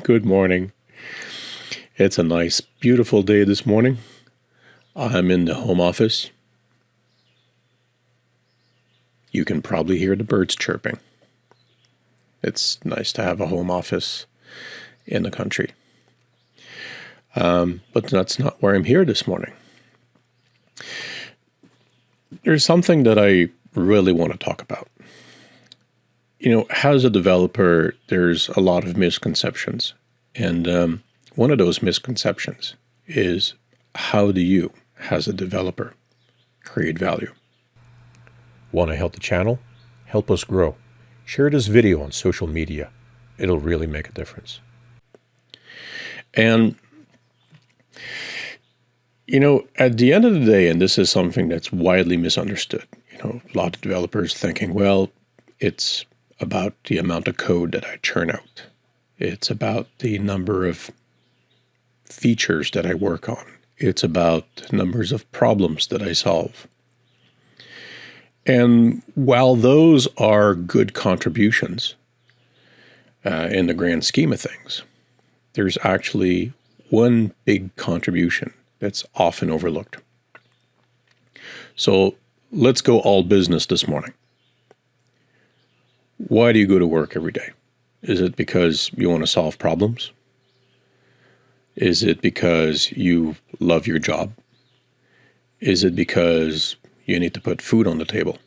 Good morning. It's a nice, beautiful day this morning. I'm in the home office. You can probably hear the birds chirping. It's nice to have a home office in the country. But that's not where I'm here this morning. There's something that I really want to talk about. As a developer, there's a lot of misconceptions. And one of those misconceptions is, how do you, as a developer, create value? Want to help the channel? Help us grow. Share this video on social media. It'll really make a difference. And, at the end of the day, and this is something that's widely misunderstood, a lot of developers thinking, well, it's about the amount of code that I churn out. It's about the number of features that I work on. It's about numbers of problems that I solve. And while those are good contributions in the grand scheme of things, there's actually one big contribution that's often overlooked. So let's go all business this morning. Why do you go to work every day? Is it because you want to solve problems? Is it because you love your job? Is it because you need to put food on the table?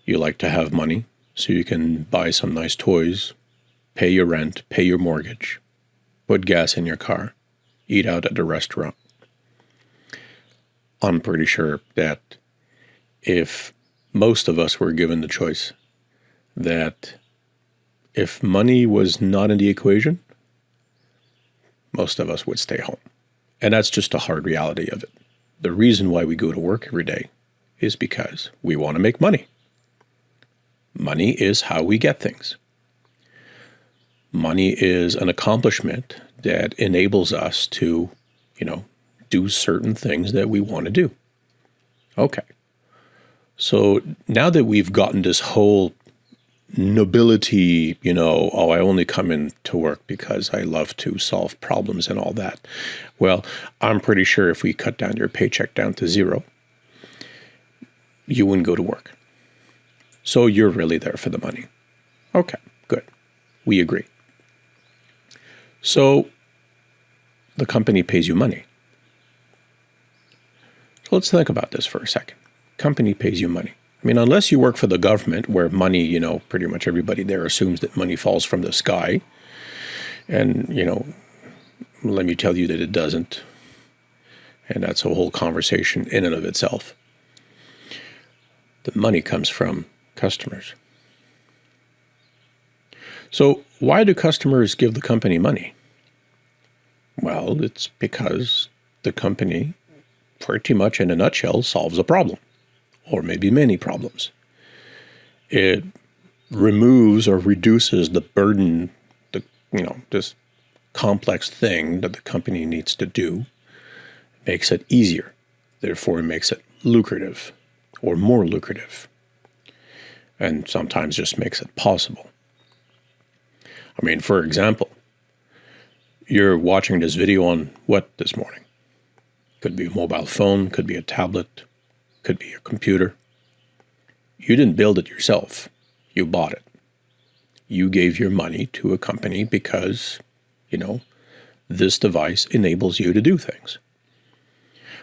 You like to have money so you can buy some nice toys, pay your rent, pay your mortgage, put gas in your car, eat out at the restaurant. I'm pretty sure that if most of us were given the choice, that if money was not in the equation, most of us would stay home. And that's just a hard reality of it. The reason why we go to work every day is because we want to make money. Money is how we get things. Money is an accomplishment that enables us to, do certain things that we want to do. Okay. So now that we've gotten this whole nobility, I only come in to work because I love to solve problems and all that. Well, I'm pretty sure if we cut down your paycheck down to zero, you wouldn't go to work. So you're really there for the money. Okay, good. We agree. So the company pays you money. So let's think about this for a second. Company pays you money. I mean, unless you work for the government where money, pretty much everybody there assumes that money falls from the sky. And, let me tell you that it doesn't. And that's a whole conversation in and of itself. The money comes from customers. So why do customers give the company money? Well, it's because the company, pretty much in a nutshell, solves a problem. Or maybe many problems. It removes or reduces the burden, this complex thing that the company needs to do, makes it easier. Therefore, it makes it lucrative or more lucrative. And sometimes just makes it possible. I mean, for example, you're watching this video on what this morning? Could be a mobile phone, could be a tablet, could be a computer. You didn't build it yourself. You bought it. You gave your money to a company because, this device enables you to do things.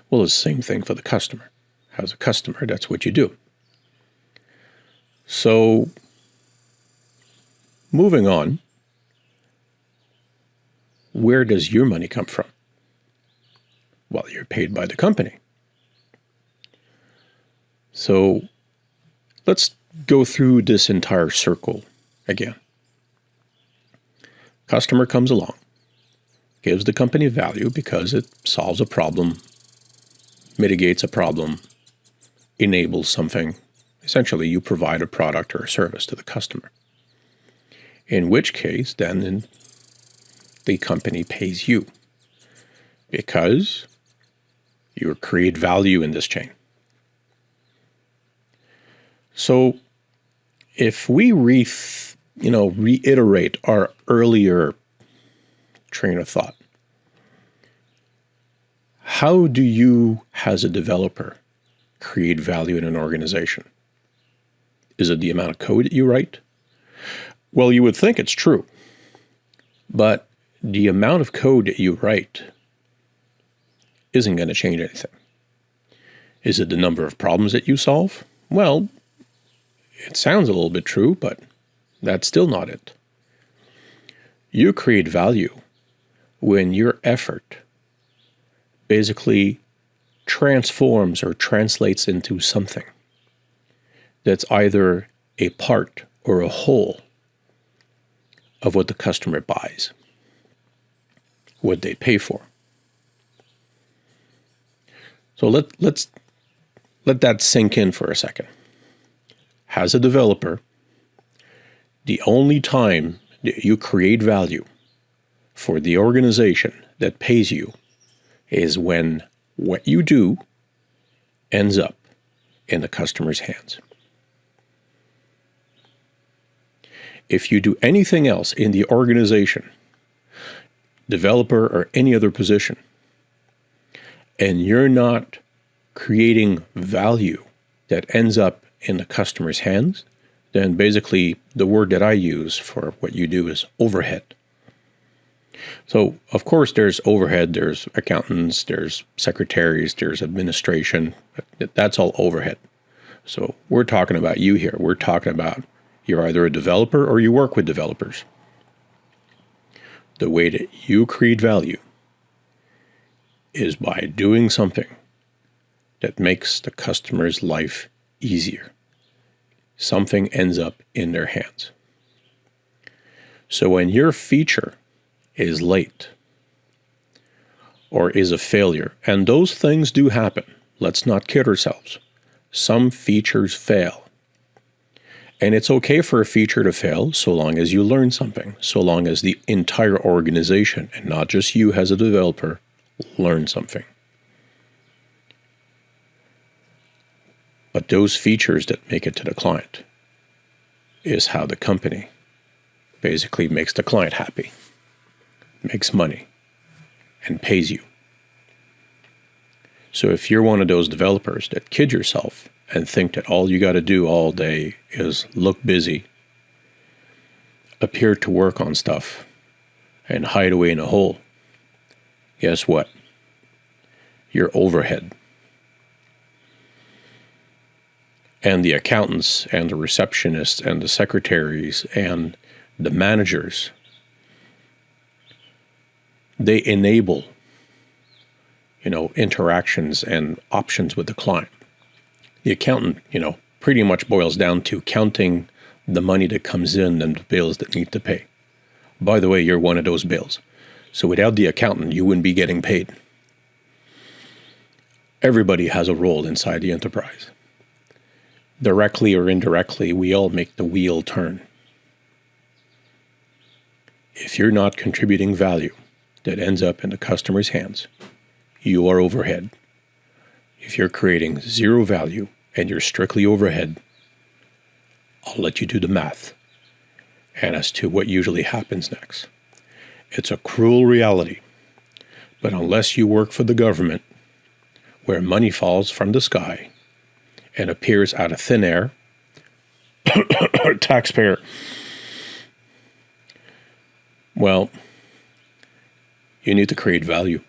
Well, it's the same thing for the customer. As a customer, that's what you do. So, moving on, where does your money come from? Well, you're paid by the company. So let's go through this entire circle again. Customer comes along, gives the company value because it solves a problem, mitigates a problem, enables something. Essentially, you provide a product or a service to the customer. In which case, then the company pays you because you create value in this chain. So if we reiterate our earlier train of thought. How do you, as a developer, create value in an organization? Is it the amount of code that you write? Well, you would think it's true. But the amount of code that you write isn't going to change anything. Is it the number of problems that you solve? Well, it sounds a little bit true, but that's still not it. You create value when your effort basically transforms or translates into something that's either a part or a whole of what the customer buys, what they pay for. So let that sink in for a second. As a developer, the only time that you create value for the organization that pays you is when what you do ends up in the customer's hands. If you do anything else in the organization, developer or any other position, and you're not creating value that ends up in the customer's hands, then basically the word that I use for what you do is overhead. So, of course, there's overhead, there's accountants, there's secretaries, there's administration. That's all overhead. So we're talking about you here. We're talking about you're either a developer or you work with developers. The way that you create value is by doing something that makes the customer's life easier. Something ends up in their hands. So when your feature is late or is a failure, and those things do happen, let's not kid ourselves. Some features fail. And it's okay for a feature to fail so long as you learn something, so long as the entire organization, and not just you as a developer, learn something. But those features that make it to the client is how the company basically makes the client happy, makes money, and pays you. So if you're one of those developers that kid yourself and think that all you got to do all day is look busy, appear to work on stuff, and hide away in a hole, guess what? You're overhead. And the accountants and the receptionists and the secretaries and the managers, they enable, interactions and options with the client. The accountant, pretty much boils down to counting the money that comes in and the bills that need to pay. By the way, you're one of those bills. So without the accountant, you wouldn't be getting paid. Everybody has a role inside the enterprise. Directly or indirectly, we all make the wheel turn. If you're not contributing value that ends up in the customer's hands, you are overhead. If you're creating zero value and you're strictly overhead, I'll let you do the math. And as to what usually happens next, it's a cruel reality. But unless you work for the government, where money falls from the sky and appears out of thin air, taxpayer, well, you need to create value.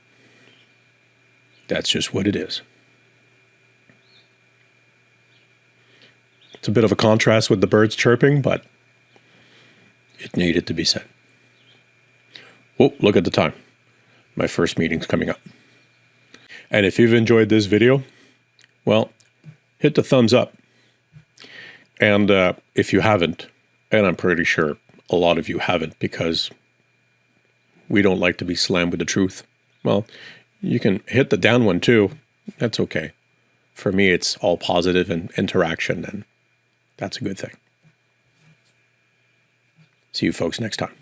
That's just what it is. It's a bit of a contrast with the birds chirping, but it needed to be said. Oh, look at the time. My first meeting's coming up. And if you've enjoyed this video, well, hit the thumbs up. And if you haven't, and I'm pretty sure a lot of you haven't because we don't like to be slammed with the truth, well, you can hit the down one too. That's okay. For me, it's all positive and interaction, and that's a good thing. See you folks next time.